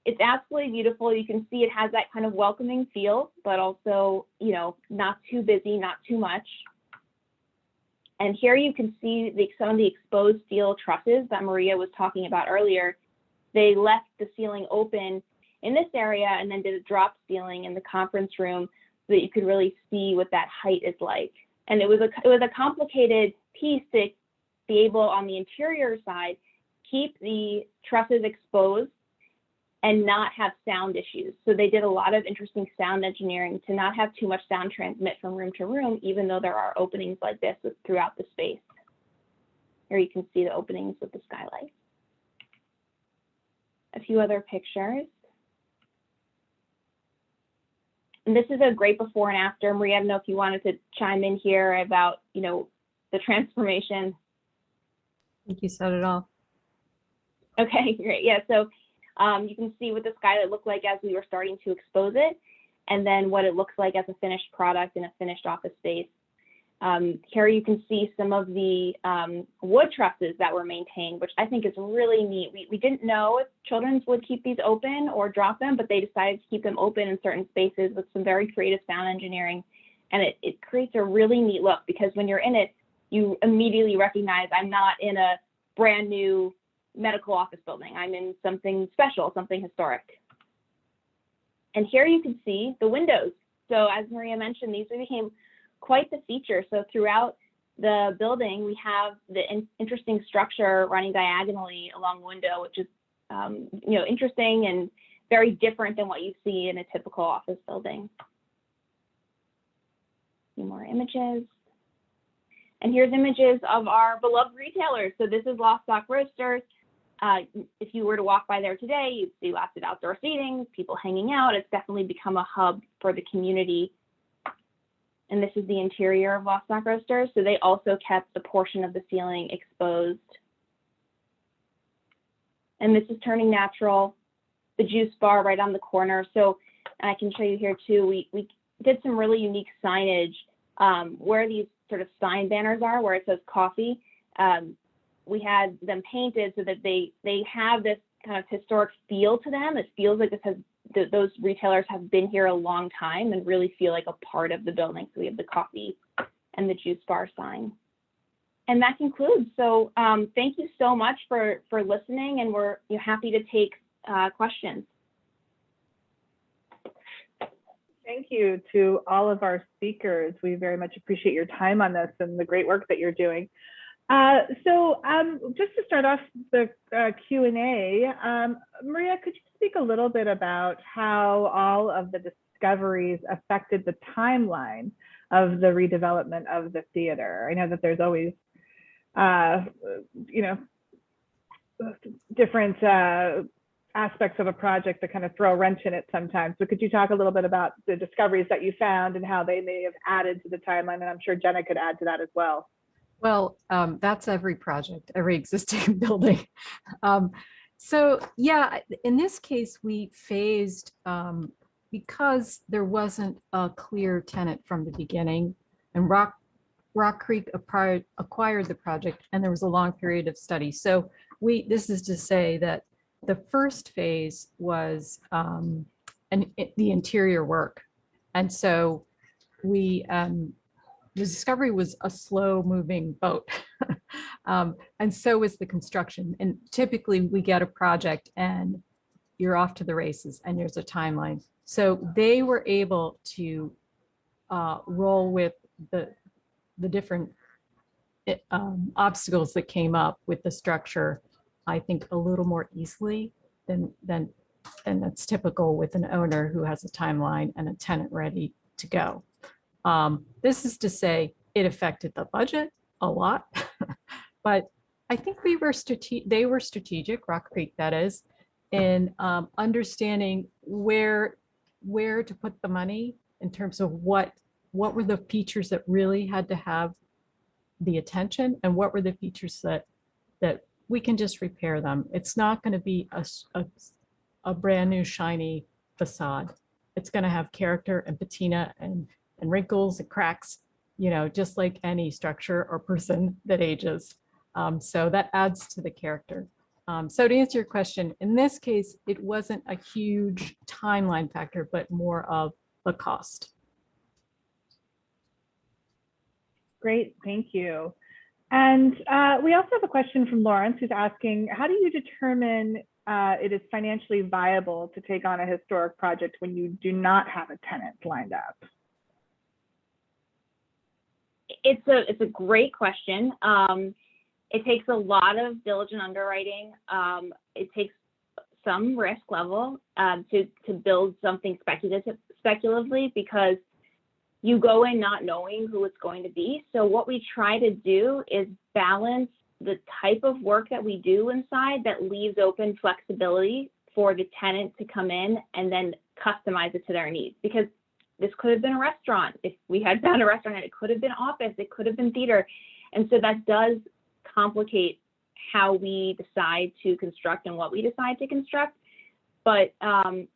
it's absolutely beautiful. You can see it has that kind of welcoming feel, but also, you know, not too busy, not too much. And here you can see some of the exposed steel trusses that Maria was talking about earlier. They left the ceiling open in this area and then did a drop ceiling in the conference room so that you could really see what that height is like. And it was a complicated piece to be able, on the interior side, keep the trusses exposed and not have sound issues. So they did a lot of interesting sound engineering to not have too much sound transmit from room to room, even though there are openings like this throughout the space. Here you can see the openings with the skylight. A few other pictures. And this is a great before and after. Maria, I don't know if you wanted to chime in here about, you know, the transformation. I think you said it all. Okay, great. Yeah, so you can see what the skylight looked like as we were starting to expose it, and then what it looks like as a finished product in a finished office space. Here you can see some of the wood trusses that were maintained, which I think is really neat. We didn't know if Children's would keep these open or drop them, but they decided to keep them open in certain spaces with some very creative sound engineering. And it creates a really neat look, because when you're in it, you immediately recognize I'm not in a brand new medical office building. I'm in something special, something historic. And here you can see the windows. So as Maria mentioned, these became quite the feature. So throughout the building, we have the interesting structure running diagonally along the window, which is you know, interesting and very different than what you see in a typical office building. A few more images. And here's images of our beloved retailers. So this is Lost Sock Roasters. If you were to walk by there today, you'd see lots of outdoor seating, people hanging out. It's definitely become a hub for the community. And this is the interior of Lost Sock Roasters. So they also kept the portion of the ceiling exposed. And this is Turning Natural, the juice bar right on the corner. So, and I can show you here too, we did some really unique signage where these sort of sign banners are, where it says coffee. We had them painted so that they have this kind of historic feel to them. It feels like those retailers have been here a long time and really feel like a part of the building. So we have the coffee and the juice bar sign. And that concludes. So thank you so much for listening, and we're happy to take questions. Thank you to all of our speakers. We very much appreciate your time on this and the great work that you're doing. So just to start off the Q&A, Maria, could you speak a little bit about how all of the discoveries affected the timeline of the redevelopment of the theater? I know that there's always, different aspects of a project that kind of throw a wrench in it sometimes. So could you talk a little bit about the discoveries that you found and how they may have added to the timeline? And I'm sure Jenna could add to that as well. Well, that's every project, every existing building. So yeah, in this case, we phased because there wasn't a clear tenant from the beginning, and Rock Creek acquired the project, and there was a long period of study. So this is to say that the first phase was the interior work. And so the discovery was a slow moving boat. And so was the construction. And typically we get a project and you're off to the races and there's a timeline. So they were able to roll with the different obstacles that came up with the structure, I think, a little more easily than that's typical with an owner who has a timeline and a tenant ready to go. This is to say it affected the budget a lot, but I think they were strategic, Rock Creek that is, in understanding where to put the money in terms of what were the features that really had to have the attention, and what were the features that we can just repair them. It's not going to be a brand new shiny facade. It's going to have character and patina and wrinkles and cracks, just like any structure or person that ages. So that adds to the character. So to answer your question, in this case, it wasn't a huge timeline factor, but more of the cost. Great, thank you. And we also have a question from Lawrence, who's asking, how do you determine it is financially viable to take on a historic project when you do not have a tenant lined up? It's a great question. It takes a lot of diligent underwriting. It takes some risk level to build something speculatively, because you go in not knowing who it's going to be. So what we try to do is balance the type of work that we do inside that leaves open flexibility for the tenant to come in and then customize it to their needs. Because this could have been a restaurant. If we had found a restaurant, it could have been office, it could have been theater. And so that does complicate how we decide to construct and what we decide to construct. But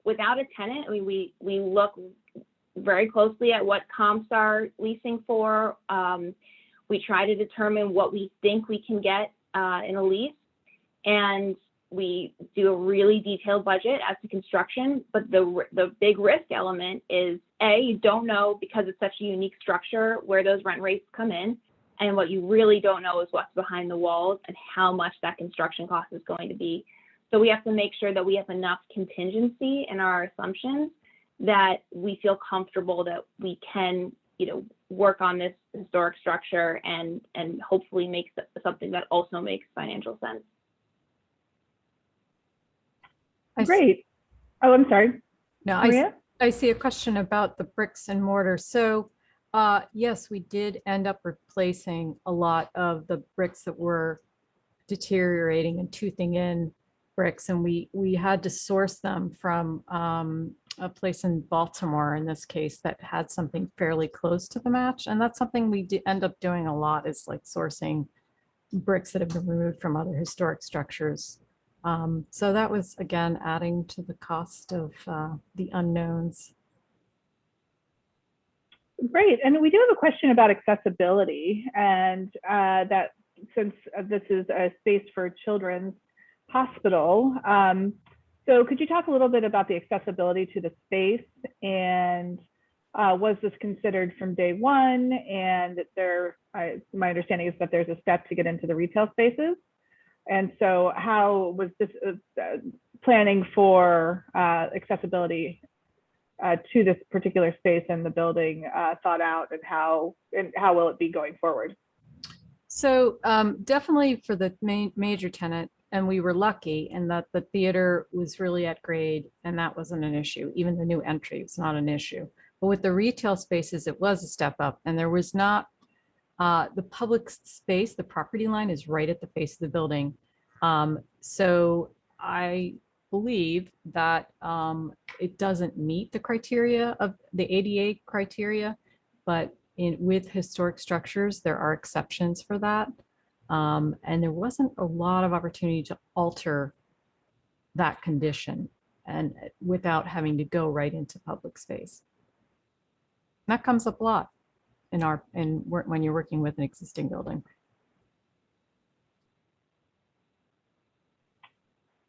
without a tenant, I mean, we look very closely at what comps are leasing for. We try to determine what we think we can get in a lease, and we do a really detailed budget as to construction. But the big risk element is, A, you don't know, because it's such a unique structure, where those rent rates come in, and what you really don't know is what's behind the walls and how much that construction cost is going to be. So we have to make sure that we have enough contingency in our assumptions that we feel comfortable that we can, work on this historic structure and hopefully make something that also makes financial sense. Great. Oh, I'm sorry. No, I see a question about the bricks and mortar. So yes, we did end up replacing a lot of the bricks that were deteriorating and toothing in bricks, and we had to source them from a place in Baltimore, in this case, that had something fairly close to the match. And that's something we end up doing a lot, is like sourcing bricks that have been removed from other historic structures. So that was, again, adding to the cost of the unknowns. Great. And we do have a question about accessibility, and that since this is a space for children's hospital, so could you talk a little bit about the accessibility to the space, and was this considered from day one? And my understanding is that there's a step to get into the retail spaces. And so how was this planning for accessibility to this particular space and the building thought out, and how will it be going forward? So definitely for the major tenant, and we were lucky in that the theater was really at grade and that wasn't an issue. Even the new entry was not an issue. But with the retail spaces, it was a step up, and there was not the public space, the property line is right at the face of the building. So I believe that it doesn't meet the criteria of the ADA criteria, but with historic structures, there are exceptions for that. And there wasn't a lot of opportunity to alter that condition and without having to go right into public space. That comes up a lot when you're working with an existing building.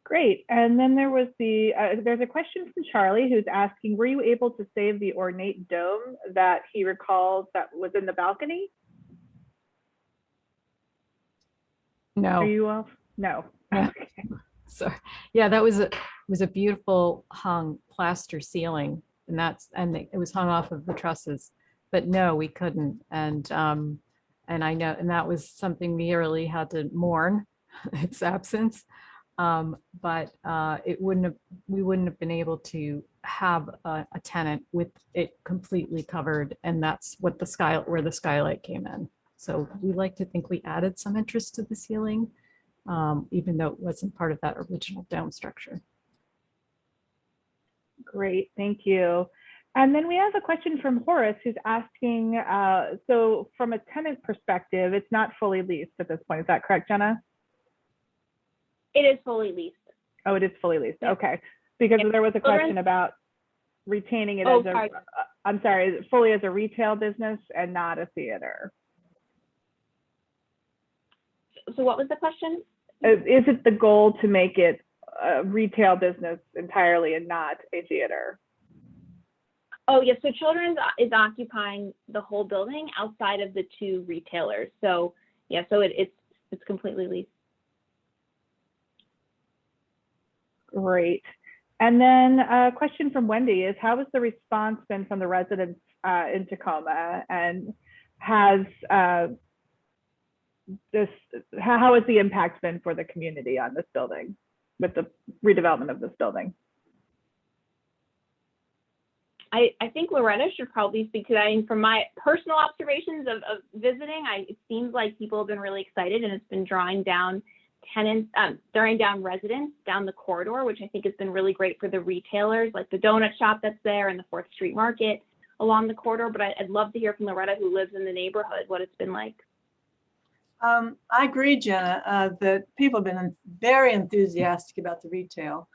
Great. And then there was there's a question from Charlie who's asking, were you able to save the ornate dome that he recalls that was in the balcony? No. Are you off? No. Okay. So yeah, that was a beautiful hung plaster ceiling, and it was hung off of the trusses, but no, we couldn't. And I know, and that was something we really had to mourn its absence. But we wouldn't have been able to have a tenant with it completely covered, and that's what where the skylight came in. So we like to think we added some interest to the ceiling, even though it wasn't part of that original dome structure. Great, thank you. And then we have a question from Horace who's asking, so from a tenant perspective, it's not fully leased at this point. Is that correct, Jenna? It is fully leased. Oh, it is fully leased. Okay. Because there was a question about retaining it as I'm sorry, fully as a retail business and not a theater. So what was the question? Is it the goal to make it a retail business entirely and not a theater? Oh, yes. So Children's is occupying the whole building outside of the two retailers. So yeah, so it's completely leased. Great. And then a question from Wendy is, how has the response been from the residents in Tacoma, and how has the impact been for the community on this building with the redevelopment of this building? I think Loretta should probably speak to that. And from my personal observations of visiting, it seems like people have been really excited, and it's been drawing down residents down the corridor, which I think has been really great for the retailers, like the donut shop that's there and the 4th Street Market along the corridor. But I'd love to hear from Loretta, who lives in the neighborhood, what it's been like. I agree, Jenna, that people have been very enthusiastic about the retail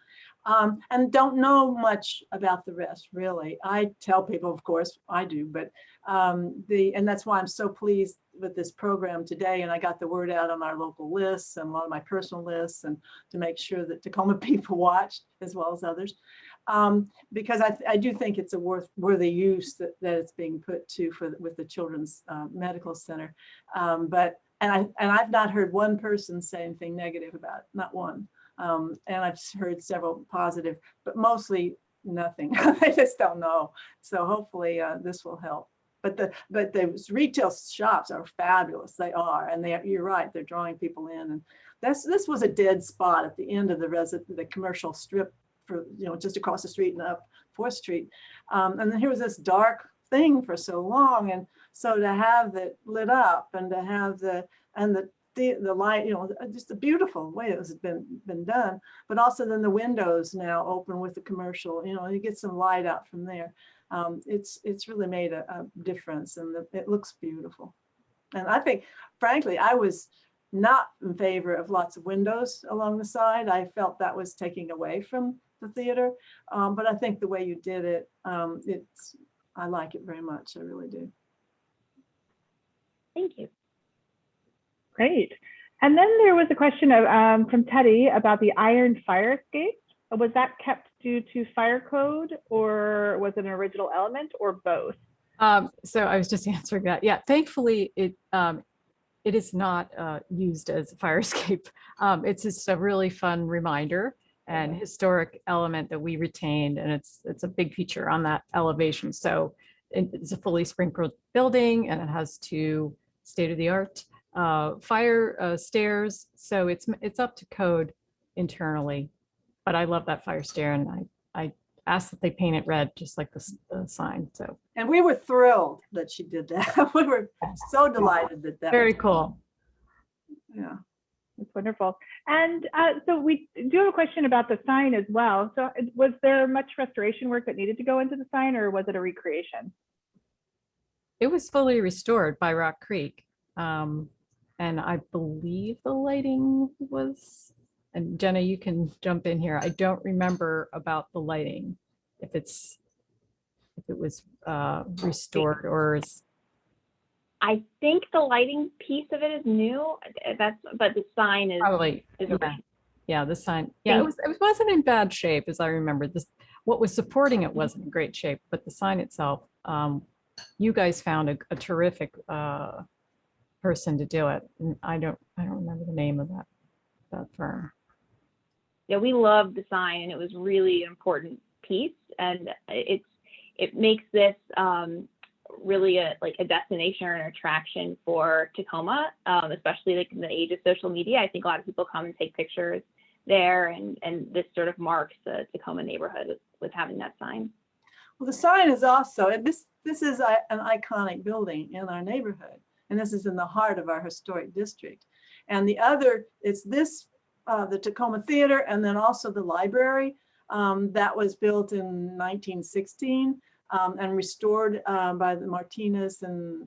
and don't know much about the rest, really. I tell people, of course, I do, but and that's why I'm so pleased with this program today. And I got the word out on our local lists and a lot of my personal lists, and to make sure that Tacoma people watched as well as others, because I do think it's a worthy use that it's being put to with the Children's Medical Center. And I've not heard one person say anything negative about it, not one. And I've heard several positive, but mostly nothing. I just don't know. So hopefully this will help. But the retail shops are fabulous. They are, and you're right. They're drawing people in, and this was a dead spot at the end of the commercial strip, for just across the street and up 4th Street. And then here was this dark thing for so long, and so to have it lit up and to have the light, just the beautiful way it has been done, but also then the windows now open with the commercial, you get some light out from there. It's really made a difference, and it looks beautiful. And I think, frankly, I was not in favor of lots of windows along the side. I felt that was taking away from the theater, but I think the way you did it, I like it very much. I really do. Thank you. Great. And then there was a question from Teddy about the iron fire escape. Was that kept due to fire code, or was it an original element, or both? So I was just answering that. Yeah, thankfully it is not used as a fire escape. It's just a really fun reminder and historic element that we retained, and it's a big feature on that elevation. So it's a fully sprinkled building, and it has two state-of-the-art fire stairs. So it's up to code internally. But I love that fire stair, and I asked that they paint it red, just like the sign. So, and we were thrilled that she did that. We were so delighted that that very was cool. Yeah, it's wonderful. And so we do have a question about the sign as well. So was there much restoration work that needed to go into the sign, or was it a recreation? It was fully restored by Rock Creek, and I believe the lighting was. And Jenna, you can jump in here. I don't remember about the lighting, if it was restored or is. I think the lighting piece of it is new. But the sign is Probably, yeah, the sign. Yeah, it wasn't in bad shape, as I remember. What was supporting it wasn't in great shape, but the sign itself, you guys found a terrific person to do it. And I don't remember the name of that firm. Yeah, we loved the sign, and it was really an important piece, and it makes this really a destination or an attraction for Tacoma, especially like in the age of social media. I think a lot of people come and take pictures there, and this sort of marks the Tacoma neighborhood with having that sign. Well, the sign is also, and this is an iconic building in our neighborhood, and this is in the heart of our historic district. And the other, it's this. The Tacoma Theatre, and then also the library that was built in 1916 and restored by the Martinez, and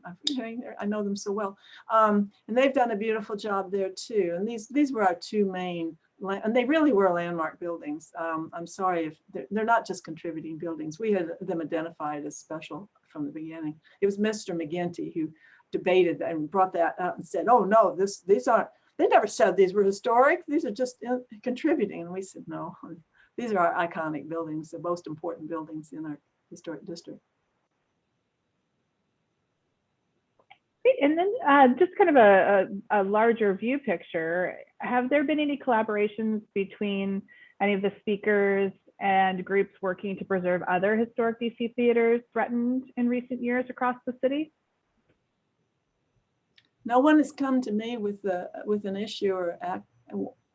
I know them so well. And they've done a beautiful job there too. And these were our two main, and they really were landmark buildings. I'm sorry if they're not just contributing buildings. We had them identified as special from the beginning. It was Mr. McGinty who debated and brought that up and said, "Oh no, these aren't." They never said these were historic. These are just contributing. And we said, no, these are our iconic buildings, the most important buildings in our historic district. And then just kind of a larger view picture, have there been any collaborations between any of the speakers and groups working to preserve other historic DC theaters threatened in recent years across the city? No one has come to me with an issue or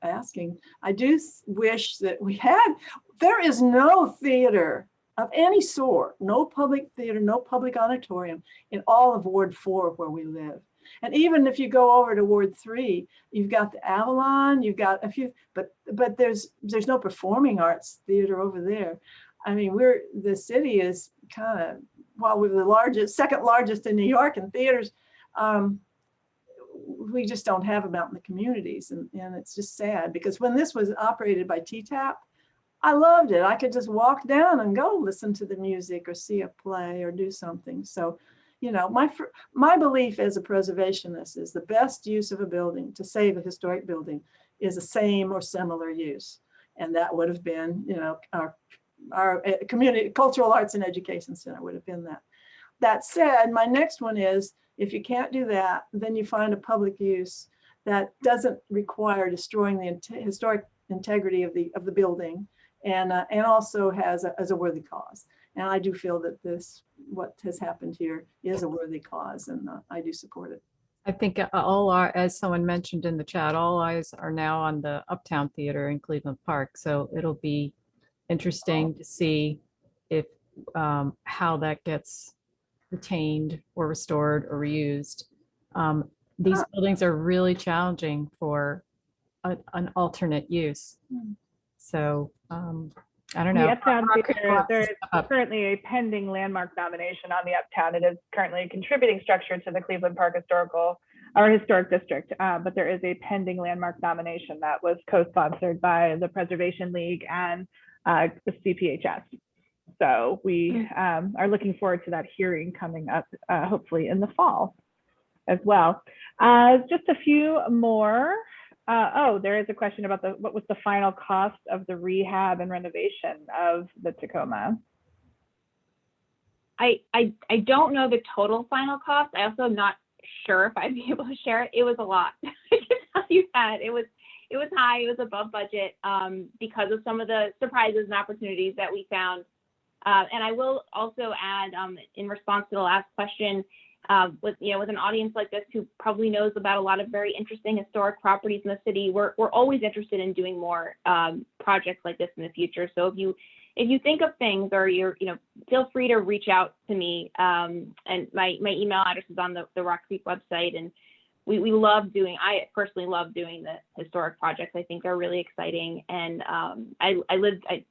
asking. I do wish that we had. There is no theater of any sort, no public theater, no public auditorium in all of Ward 4 where we live. And even if you go over to Ward 3, you've got the Avalon, you've got a few, but there's no performing arts theater over there. I mean, the city is kind of, while we're the second largest in New York in theaters, we just don't have them out in the communities, and it's just sad, because when this was operated by TTAP, I loved it. I could just walk down and go listen to the music or see a play or do something. So, you know, my belief as a preservationist is the best use of a building to save a historic building is the same or similar use, and that would have been, you know, our community cultural arts and education center would have been that. That said, my next one is, if you can't do that, then you find a public use that doesn't require destroying the historic integrity of the building, and also has a worthy cause. And I do feel that what has happened here is a worthy cause, and I do support it. I think as someone mentioned in the chat, all eyes are now on the Uptown Theater in Cleveland Park. So it'll be interesting to see if how that gets retained or restored or reused. These buildings are really challenging for an alternate use. So I don't know. The Uptown Theater, there is currently a pending landmark nomination on the Uptown. It is currently a contributing structure to the Cleveland Park Historic District, but there is a pending landmark nomination that was co-sponsored by the Preservation League and the CPHS. So we are looking forward to that hearing coming up, hopefully in the fall as well. Just a few more. Oh, there is a question about what was the final cost of the rehab and renovation of the Tacoma? I don't know the total final cost. I also am not sure if I'd be able to share it. It was a lot. I can tell you that it was high. It was above budget because of some of the surprises and opportunities that we found. And I will also add, in response to the last question, with an audience like this who probably knows about a lot of very interesting historic properties in the city, we're always interested in doing more projects like this in the future. So if you think of things, or feel free to reach out to me. And my email address is on the Rock Creek website. And I personally love doing the historic projects. I think they're really exciting. And I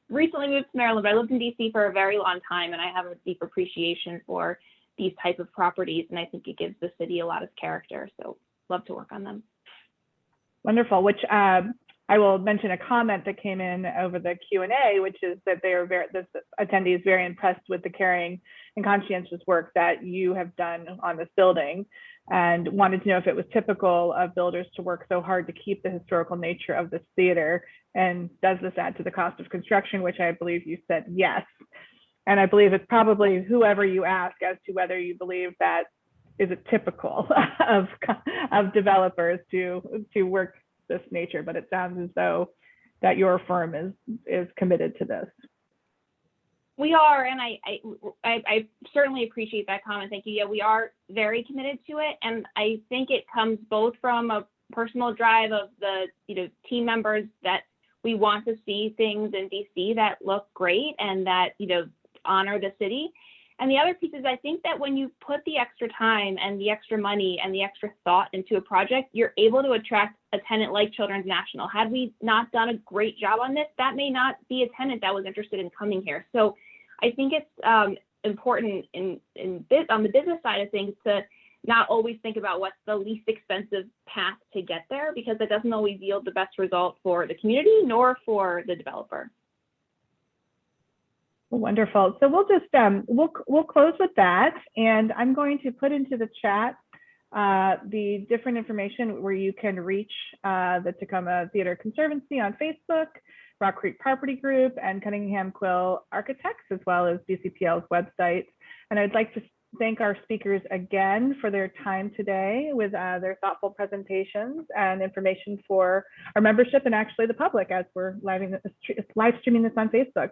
recently moved to Maryland, but I lived in DC for a very long time, and I have a deep appreciation for these type of properties. And I think it gives the city a lot of character. So love to work on them. Wonderful, which I will mention a comment that came in over the Q&A, which is that this attendee is very impressed with the caring and conscientious work that you have done on this building, and wanted to know if it was typical of builders to work so hard to keep the historical nature of this theater, and does this add to the cost of construction, which I believe you said yes. And I believe it's probably whoever you ask as to whether you believe that is it typical of developers to work this nature, but it sounds as though that your firm is committed to this. We are, and I certainly appreciate that comment. Thank you. Yeah, we are very committed to it, and I think it comes both from a personal drive of the team members that we want to see things in DC that look great and that honor the city. And the other piece is, I think that when you put the extra time and the extra money and the extra thought into a project, you're able to attract a tenant like Children's National. Had we not done a great job on this, that may not be a tenant that was interested in coming here. So I think it's important on the business side of things to not always think about what's the least expensive path to get there, because it doesn't always yield the best result for the community nor for the developer. Wonderful. So we'll just we'll close with that, and I'm going to put into the chat the different information where you can reach the Takoma Theatre Conservancy on Facebook, Rock Creek Property Group, and Cunningham Quill Architects, as well as DCPL's website. And I'd like to thank our speakers again for their time today with their thoughtful presentations and information for our membership and actually the public, as we're live streaming this on Facebook.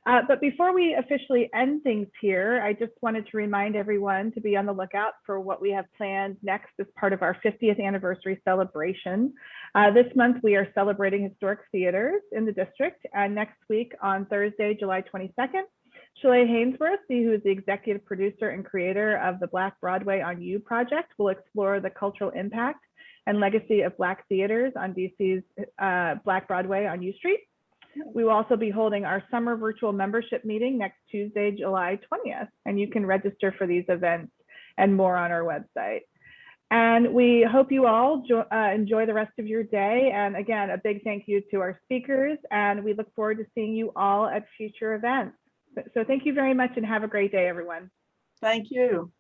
But before we officially end things here, I just wanted to remind everyone to be on the lookout for what we have planned next as part of our 50th anniversary celebration. This month, we are celebrating historic theaters in the district. And next week on Thursday, July 22nd, Shaleigh Hainsworth, who is the executive producer and creator of the Black Broadway on You project, will explore the cultural impact and legacy of Black theaters on DC's Black Broadway on U Street. We will also be holding our summer virtual membership meeting next Tuesday, July 20th, and you can register for these events and more on our website. And we hope you all enjoy the rest of your day. And again, a big thank you to our speakers, and we look forward to seeing you all at future events. So thank you very much and have a great day, everyone. Thank you.